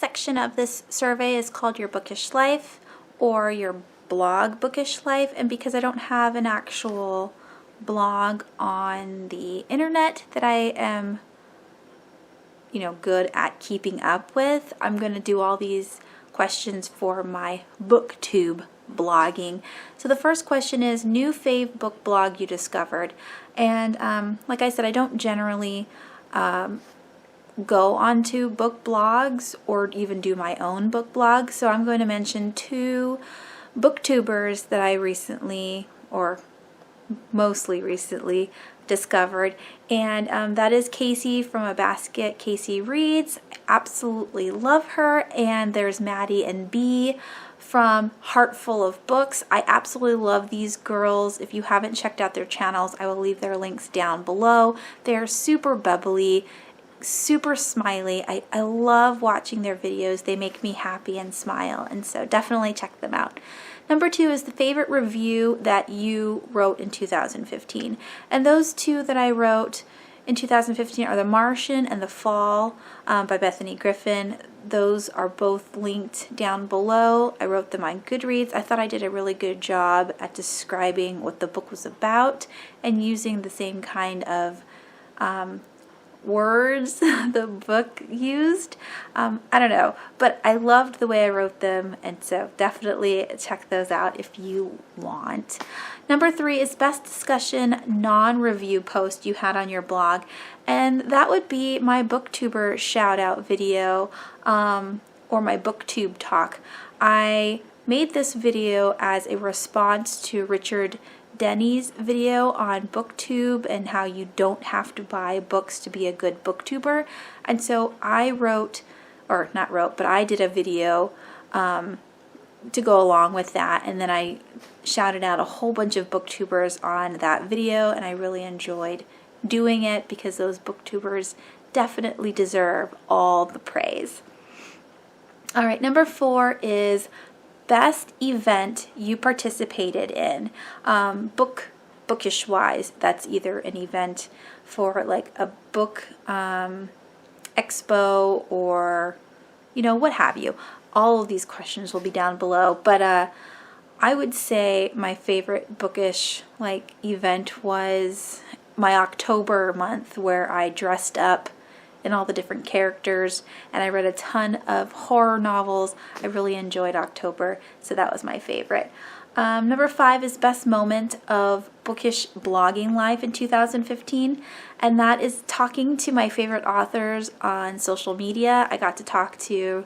section of this survey is called your bookish life or your blog bookish life, and because I don't have an actual blog on the internet that I am good at keeping up with, I'm going to do all these questions for my booktube blogging. So the first question is new fave book blog you discovered, and like I said, I don't generally go onto book blogs or even do my own book blog, so I'm going to mention two booktubers that I recently, or mostly recently, discovered, and that is Casey from A Basket Casey Reads. Absolutely love her. And there's Maddie and B from Heart Full of Books. I absolutely love these girls. If you haven't checked out their channels, I will leave their links down below. They're super bubbly, super smiley. I love watching their videos. They make me happy and smile, and so definitely check them out. Number two is the favorite review that you wrote in 2015. And those two that I wrote in 2015 are The Martian and The Fall by Bethany Griffin. Those are both linked down below. I wrote them on Goodreads. I thought I did a really good job at describing what the book was about and using the same kind of words the book used. I don't know, but I loved the way I wrote them, and so definitely check those out if you want. Number three is best discussion non-review post you had on your blog, and that would be my booktuber shout out video or my booktube talk. I made this video as a response to Richard Denny's video on booktube and how you don't have to buy books to be a good booktuber, and so I did a video to go along with that, and then I shouted out a whole bunch of booktubers on that video, and I really enjoyed doing it because those booktubers definitely deserve all the praise. All right, number four is best event you participated in, bookish wise. That's either an event for like a book expo or what have you. All of these questions will be down below, but I would say my favorite bookish event was my October month, where I dressed up in all the different characters and I read a ton of horror novels. I really enjoyed October, so that was my favorite. Number five is best moment of bookish blogging life in 2015, and that is talking to my favorite authors on social media. I got to talk to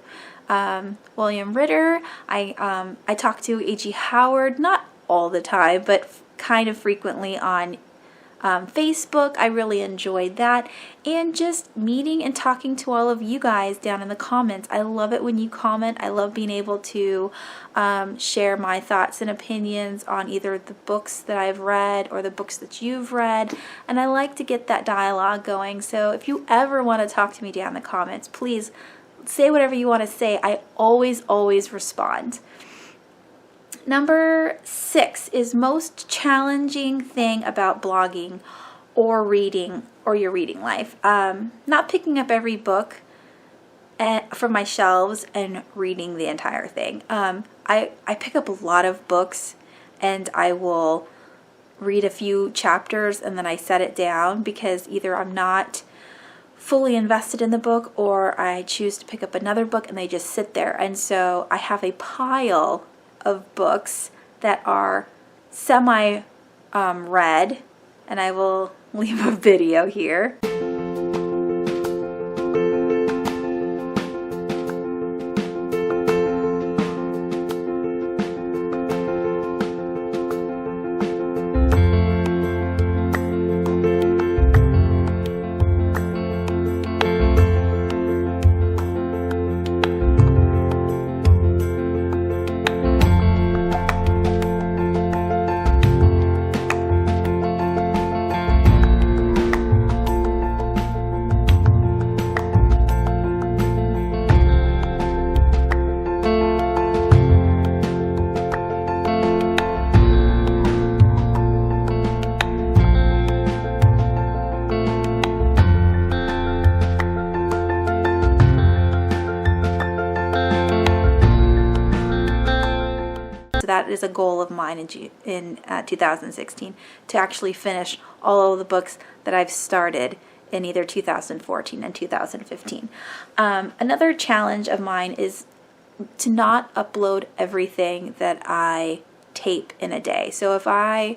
William Ritter. I talked to A.G. Howard, not all the time, but kind of frequently on Facebook. I really enjoyed that, and just meeting and talking to all of you guys down in the comments. I love it when you comment. I love being able to share my thoughts and opinions on either the books that I've read or the books that you've read, and I like to get that dialogue going. So if you ever want to talk to me down in the comments, please say whatever you want to say. I always respond. Number six is most challenging thing about blogging or reading or your reading life. Not picking up every book from my shelves and reading the entire thing. I pick up a lot of books and I will read a few chapters and then I set it down because either I'm not fully invested in the book or I choose to pick up another book and they just sit there. And so I have a pile of books that are semi read, and I will leave a video here. So that is a goal of mine in 2016, to actually finish all of the books that I've started in either 2014 and 2015. Another challenge of mine is to not upload everything that I tape in a day. So if I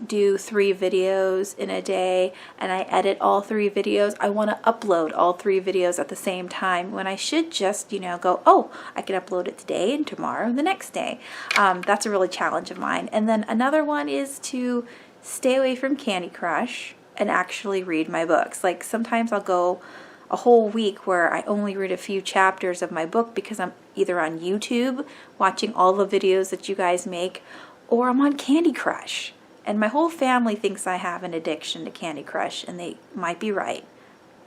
do 3 videos in a day and I edit all 3 videos, I want to upload all 3 videos at the same time, when I should just, go, oh, I can upload it today and tomorrow and the next day. That's a really challenge of mine. And then another one is to stay away from Candy Crush and actually read my books. Like sometimes I'll go a whole week where I only read a few chapters of my book because I'm either on YouTube watching all the videos that you guys make, or I'm on Candy Crush. And my whole family thinks I have an addiction to Candy Crush, and they might be right.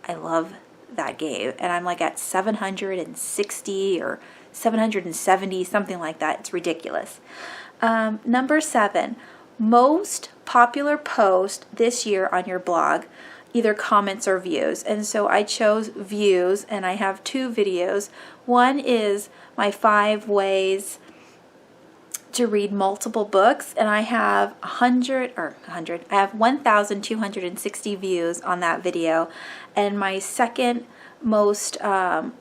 I love that game, and I'm like at 760 or 770, something like that. It's ridiculous. Number 7, most popular post this year on your blog, either comments or views. And so I chose views, and I have 2 videos. One is my 5 ways to read multiple books, and I have 1,260 views on that video. And my second most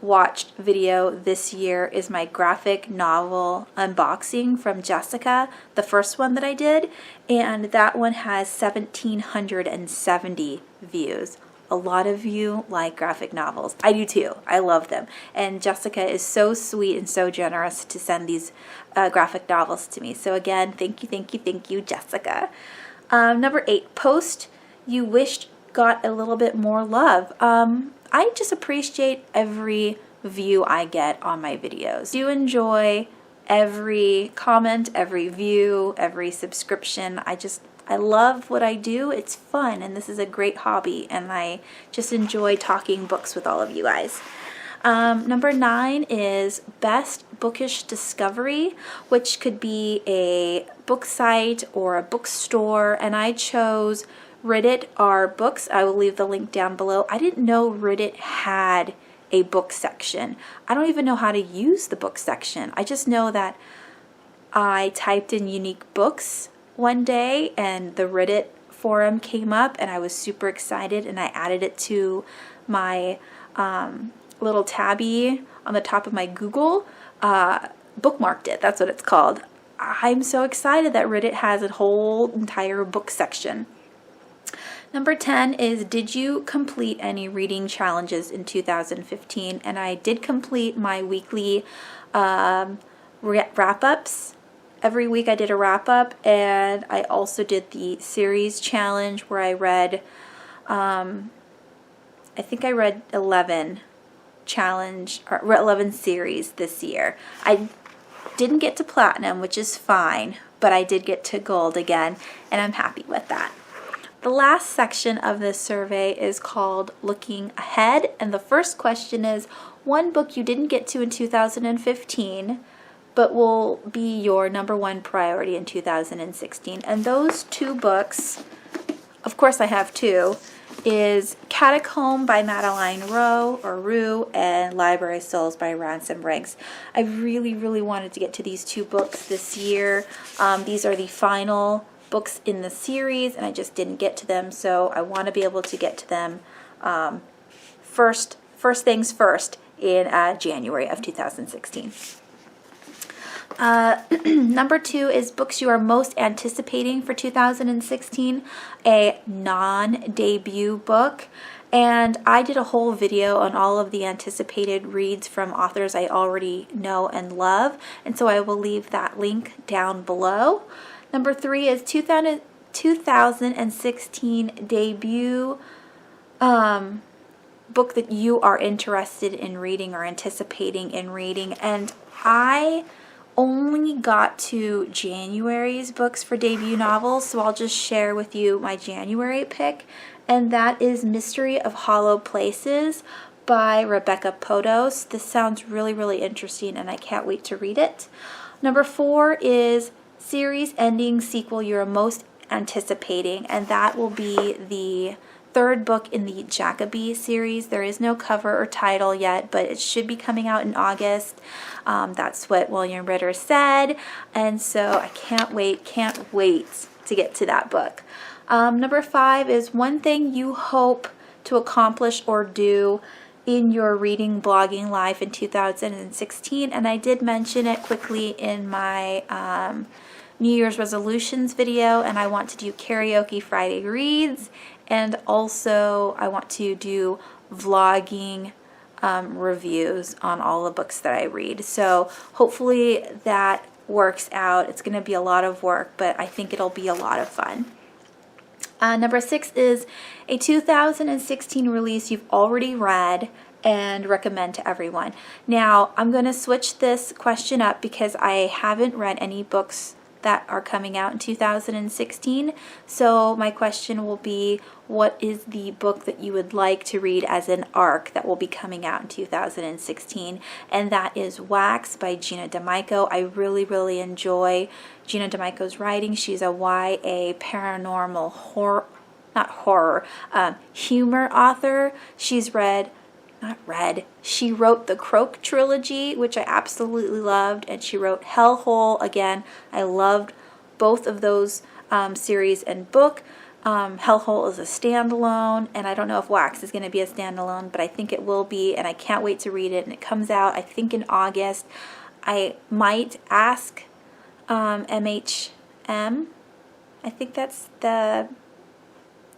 watched video this year is my graphic novel unboxing from Jessica, the first one that I did, and that one has 1,770 views. A lot of you like graphic novels. I do too. I love them. And Jessica is so sweet and so generous to send these graphic novels to me. So again, thank you, Jessica. Number 8, post you wished got a little bit more love. I just appreciate every view I get on my videos. Do enjoy every comment, every view, every subscription. I love what I do. It's fun, and this is a great hobby, and I just enjoy talking books with all of you guys. Number 9 is best bookish discovery, which could be a book site or a bookstore, and I chose Reddit Our Books. I will leave the link down below. I didn't know Reddit had a book section. I don't even know how to use the book section. I just know that I typed in unique books one day and the Reddit forum came up, and I was super excited, and I added it to my little tabby on the top of my Google, bookmarked it. That's what it's called. I'm so excited that Reddit has a whole entire book section. Number 10 is, did you complete any reading challenges in 2015? And I did complete my weekly wrap-ups. Every week I did a wrap-up, and I also did the series challenge where I read, I think I read 11 series this year. I didn't get to platinum, which is fine, but I did get to gold again, and I'm happy with that. The last section of this survey is called Looking Ahead, and the first question is, one book you didn't get to in 2015 but will be your number 1 priority in 2016. And those 2 books, of course I have 2, is Catacomb by Madeline Rue and Library Souls by Ransom Riggs. I really wanted to get to these 2 books this year. These are the final books in the series, and I just didn't get to them, so I want to be able to get to them first things first in January of 2016. Number 2 is books you are most anticipating for 2016, a non-debut book. And I did a whole video on all of the anticipated reads from authors I already know and love, and so I will leave that link down below. Number 3 is 2016 debut book that you are interested in reading or anticipating in reading. And I only got to January's books for debut novels, so I'll just share with you my January pick, and that is Mystery of Hollow Places by Rebecca Podos. This sounds really interesting, and I can't wait to read it. Number 4 is series ending sequel you're most anticipating, and that will be the third book in the Jacoby series. There is no cover or title yet, but it should be coming out in August. That's what William Ritter said, and so I can't wait to get to that book. Number 5 is one thing you hope to accomplish or do in your reading blogging life in 2016, and I did mention it quickly in my New Year's resolutions video, and I want to do karaoke Friday reads, and also I want to do vlogging reviews on all the books that I read. So hopefully that works out. It's going to be a lot of work, but I think it'll be a lot of fun. Number 6 is a 2016 release you've already read and recommend to everyone. Now, I'm going to switch this question up because I haven't read any books that are coming out in 2016. So my question will be, what is the book that you would like to read as an arc that will be coming out in 2016? And that is Wax by Gina D'Amico. I really enjoy Gina D'Amico's writing. She's a YA paranormal humor author. She wrote the Croak trilogy, which I absolutely loved, and she wrote Hellhole. Again, I loved both of those series and book. Hellhole is a standalone, and I don't know if Wax is going to be a standalone, but I think it will be, and I can't wait to read it, and it comes out, I think, in August. I might ask MHM, I think that's the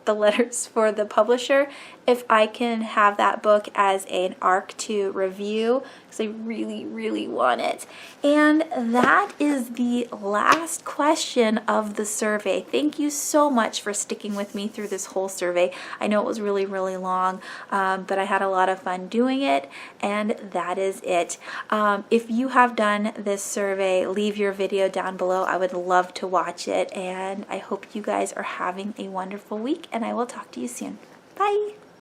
letters for the publisher, if I can have that book as an arc to review, because I really want it. And that is the last question of the survey. Thank you so much for sticking with me through this whole survey. I know it was really long, but I had a lot of fun doing it, and that is it. If you have done this survey, leave your video down below. I would love to watch it, and I hope you guys are having a wonderful week, and I will talk to you soon. Bye!